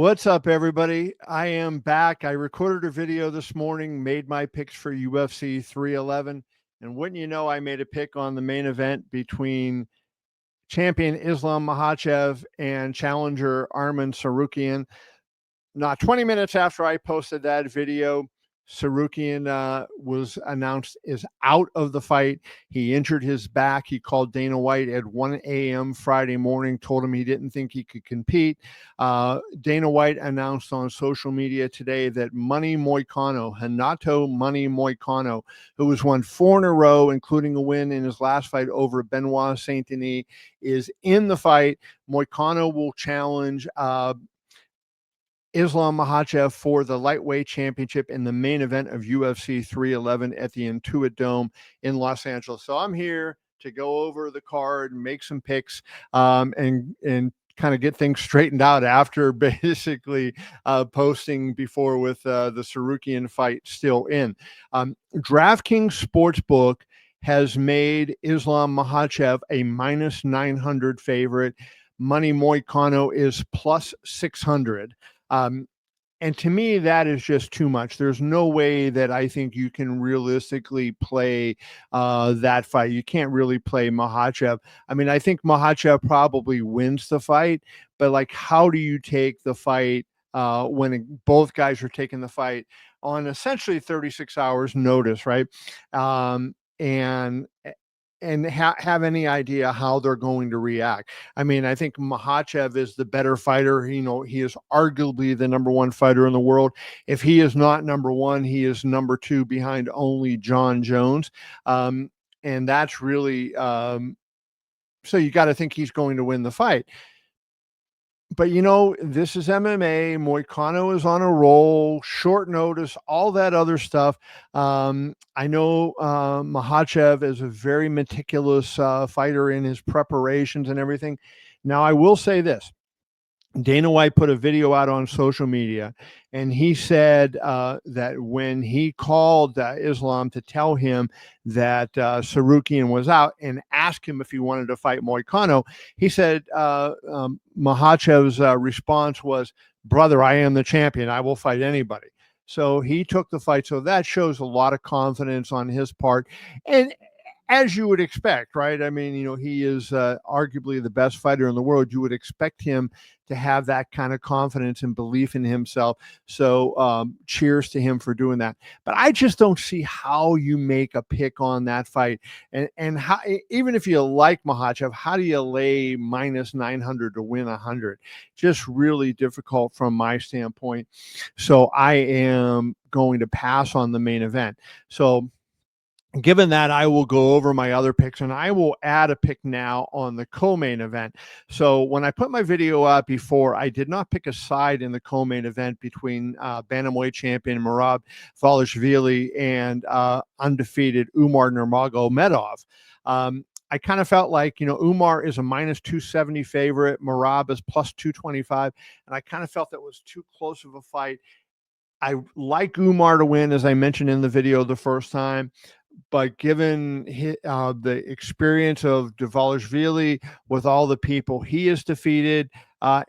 What's up, everybody? I am back. I recorded a video this morning, made my picks for UFC 311. And wouldn't you know, I made a pick on the main event between champion Islam Makhachev and challenger Arman Tsarukyan. Not 20 minutes after I posted that video, Tsarukyan was announced is out of the fight. He injured his back. He called Dana White at 1 a.m. Friday morning, told him he didn't think he could compete. Dana White announced on social media today that Renato Moicano, who has won 4 in a row, including a win in his last fight over Benoit Saint-Denis, is in the fight. Moicano will challenge Islam Makhachev for the lightweight championship in the main event of UFC 311 at the Intuit Dome in Los Angeles. So I'm here to go over the card, make some picks, and kind of get things straightened out after basically posting before with the Tsarukyan fight still in. DraftKings Sportsbook has made Islam Makhachev a minus 900 favorite. Money Moicano is plus 600. And to me, that is just too much. There's no way that I think you can realistically play that fight. You can't really play Makhachev. I mean, I think Makhachev probably wins the fight, but like, how do you take the fight when both guys are taking the fight on essentially 36 hours notice, right? And have any idea how they're going to react. I mean, I think Makhachev is the better fighter. You know, he is arguably the number 1 fighter in the world. If he is not number 1, he is number 2 behind only John Jones. And that's really, so you got to think he's going to win the fight. But, you know, this is MMA. Moicano is on a roll, short notice, all that other stuff. I know Makhachev is a very meticulous fighter in his preparations and everything. Now, I will say this. Dana White put a video out on social media, and he said that when he called Islam to tell him that Tsarukyan was out and asked him if he wanted to fight Moicano, he said Makhachev's response was, "Brother, I am the champion. I will fight anybody." So he took the fight. So that shows a lot of confidence on his part. And as you would expect, right? I mean, you know, he is arguably the best fighter in the world. You would expect him to have that kind of confidence and belief in himself. So cheers to him for doing that. But I just don't see how you make a pick on that fight. And how, even if you like Makhachev, how do you lay minus 900 to win 100? Just really difficult from my standpoint. So I am going to pass on the main event. So given that, I will go over my other picks, and I will add a pick now on the co-main event. So when I put my video out before, I did not pick a side in the co-main event between bantamweight champion Merab Dvalishvili and undefeated Umar Nurmagomedov. I kind of felt like, you know, Umar is a minus 270 favorite. Merab is plus 225. And I kind of felt that was too close of a fight. I like Umar to win, as I mentioned in the video the first time. But given the experience of Dvalishvili with all the people he has defeated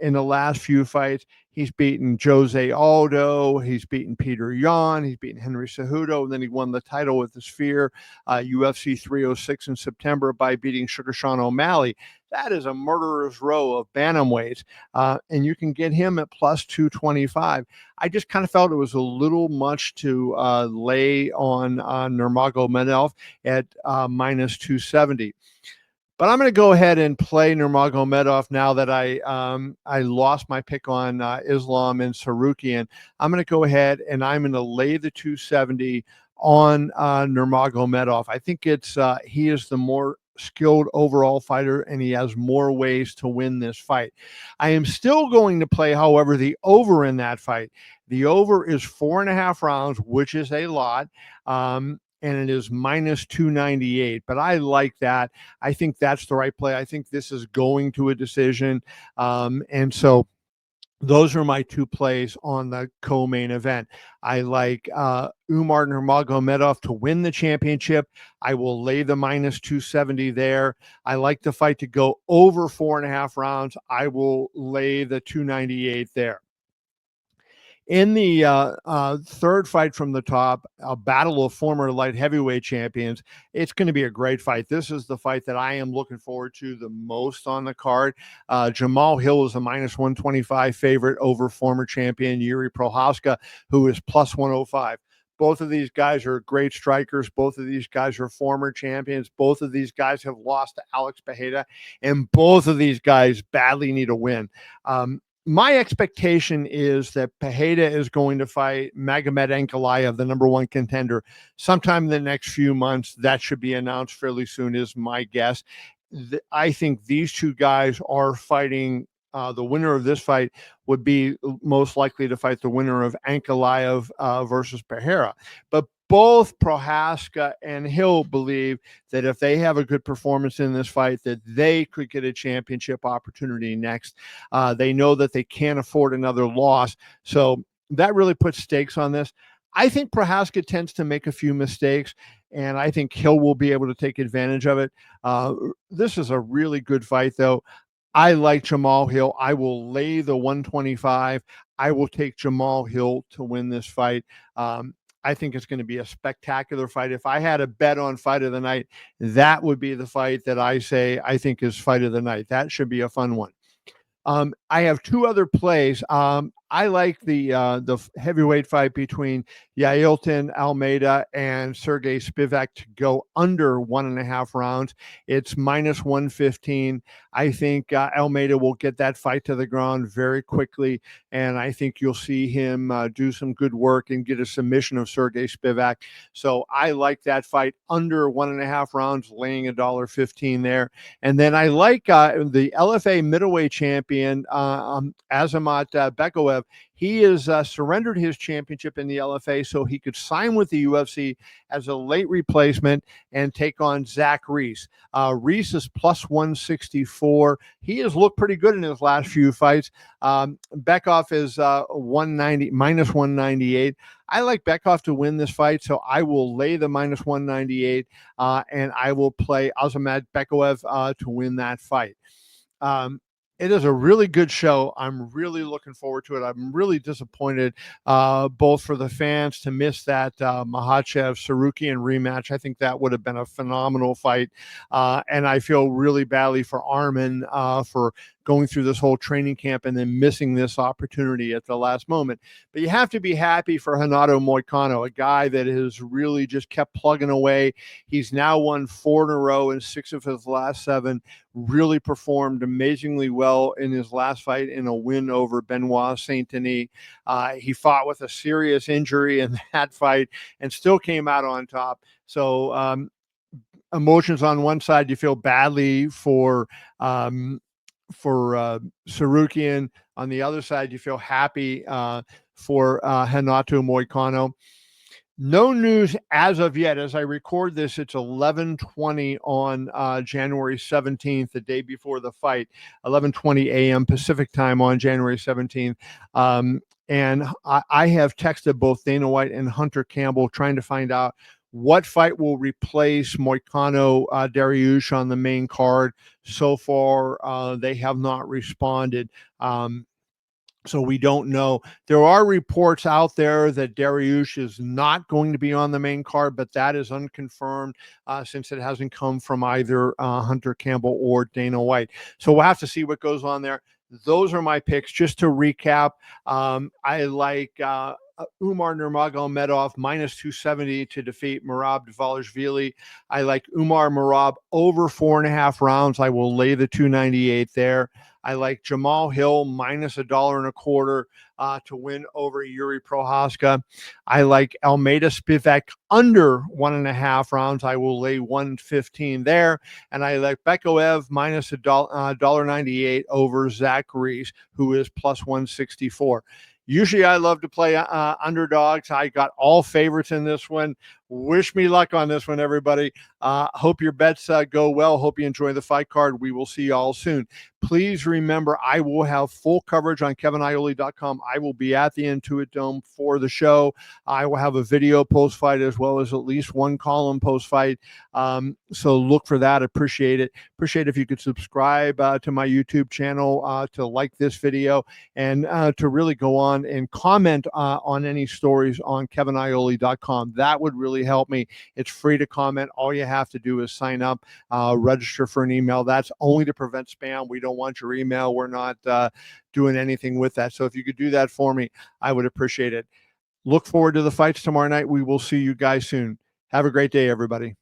in the last few fights, he's beaten Jose Aldo, he's beaten Peter Yan, he's beaten Henry Cejudo, and then he won the title with the Sphere UFC 306 in September by beating Sugar Sean O'Malley. That is a murderer's row of bantamweights, and you can get him at plus 225. I just kind of felt it was a little much to lay on Nurmagomedov at minus 270. But I'm going to go ahead and play Nurmagomedov now that I lost my pick on Islam and Tsarukyan. I'm going to go ahead and I'm going to lay the 270 on Nurmagomedov. I think it's he is the more skilled overall fighter, and he has more ways to win this fight. I am still going to play, however, the over in that fight. The over is 4.5 rounds, which is a lot. And it is minus 298. But I like that. I think that's the right play. I think this is going to a decision. And so those are my 2 plays on the co-main event. I like Umar Nurmagomedov to win the championship. I will lay the minus 270 there. I like the fight to go over 4.5 rounds. I will lay the 298 there. In the third fight from the top, a battle of former light heavyweight champions, it's going to be a great fight. This is the fight that I am looking forward to the most on the card. Jamal Hill is a minus 125 favorite over former champion Yuri Prochazka, who is plus 105. Both of these guys are great strikers. Both of these guys are former champions. Both of these guys have lost to Alex Pereira, and both of these guys badly need a win. My expectation is that Pereira is going to fight Magomed Ankalaev, the number one contender, sometime in the next few months. That should be announced fairly soon, is my guess. I think these two guys are fighting. The winner of this fight would be most likely to fight the winner of Ankalaev versus Pereira. But both Prochazka and Hill believe that if they have a good performance in this fight, that they could get a championship opportunity next. They know that they can't afford another loss. So that really puts stakes on this. I think Prochazka tends to make a few mistakes, and I think Hill will be able to take advantage of it. This is a really good fight, though. I like Jamal Hill. I will lay the 125. I will take Jamal Hill to win this fight. I think it's going to be a spectacular fight. If I had a bet on fight of the night, that would be the fight that I say I think is fight of the night. That should be a fun one. I have two other plays. I like the heavyweight fight between Yailton Almeida and Sergey Spivak to go under 1.5 rounds. It's minus 115. I think Almeida will get that fight to the ground very quickly, and I think you'll see him do some good work and get a submission of Sergey Spivak. So I like that fight under 1.5 rounds, laying $1.15 there. And then I like the LFA middleweight champion, Azamat Bekaev. He has surrendered his championship in the LFA so he could sign with the UFC as a late replacement and take on Zach Reese. Reese is plus 164. He has looked pretty good in his last few fights. Bekaev is 190 minus 198. I like Bekaev to win this fight, so I will lay the minus 198, and I will play Azamat Bekaev to win that fight. It is a really good show. I'm really looking forward to it. I'm really disappointed both for the fans to miss that Makhachev Tsarukyan rematch. I think that would have been a phenomenal fight. And I feel really badly for Arman for going through this whole training camp and then missing this opportunity at the last moment. But you have to be happy for Renato Moicano, a guy that has really just kept plugging away. He's now won 4 in a row and 6 of his last 7. Really performed amazingly well in his last fight in a win over Benoit Saint-Denis. He fought with a serious injury in that fight and still came out on top. So emotions on one side, you feel badly for Tsarukyan. On the other side, you feel happy for Renato Moicano. No news as of yet. As I record this, it's 11:20 on January 17th, the day before the fight, 11:20 a.m. Pacific time on January 17th. And I have texted both Dana White and Hunter Campbell trying to find out what fight will replace Moicano Dariush on the main card. So far, they have not responded. So we don't know. There are reports out there that Dariush is not going to be on the main card, but that is unconfirmed since it hasn't come from either Hunter Campbell or Dana White. So we'll have to see what goes on there. Those are my picks. Just to recap, I like Umar Nurmagomedov minus 270 to defeat Merab Dvalishvili. I like Umar Merab over 4.5 rounds. I will lay the 298 there. I like Jamal Hill minus $1.25 to win over Yuri Prochazka. I like Almeida Spivak under 1.5 rounds. I will lay 115 there. And I like Bekaev minus $1.98 over Zach Reese, who is plus 164. Usually I love to play underdogs. I got all favorites in this one. Wish me luck on this one, everybody. Hope your bets go well. Hope you enjoy the fight card. We will see you all soon. Please remember, I will have full coverage on KevinIole.com. I will be at the Intuit Dome for the show. I will have a video post-fight as well as at least one column post-fight. So look for that. Appreciate it. Appreciate if you could subscribe to my YouTube channel, to like this video, and to really go on and comment on any stories on KevinIole.com. That would really help me. It's free to comment. All you have to do is sign up, register for an email. That's only to prevent spam. We don't want your email. We're not doing anything with that. So if you could do that for me, I would appreciate it. Look forward to the fights tomorrow night. We will see you guys soon. Have a great day, everybody.